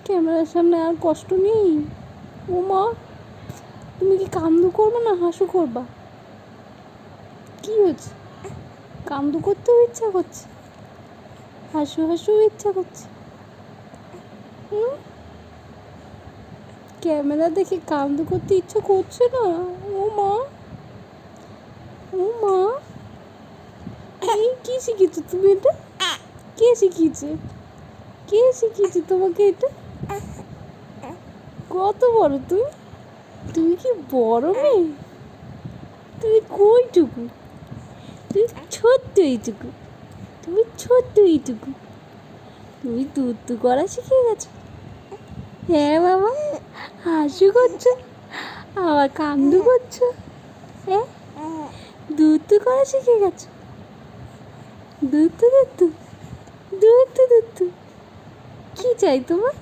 ক্যামেরার সামনে আর কষ্ট নেই। ও মা, তুমি কি কান্দু করবে না হাসু করবা? কি হচ্ছে? কান্দু করতেও ইচ্ছা করছে, হাসু হাসুও ইচ্ছা করছে। ক্যামেরা দেখে কান্দু করতে ইচ্ছা করছে না? ও মা, ও মা, এই কি শিখেছো তুমি এটা? কে শিখিয়েছে? কে শিখিয়েছে তোমাকে এটা? কত বড় তুমি? তুমি কি বড় মেয়ে? তুমি কইটুকু? তুমি ছোট্ট এইটুকু, তুমি ছোট্ট এইটুকু। তুমি দুধ করা শিখে গেছো? হ্যাঁ বাবা, হাসু করছো আবার কান্দু করছো। হ্যাঁ, দুধ করা শিখে গেছো? দুধ দুধ দুধ, কি চাই তোমার?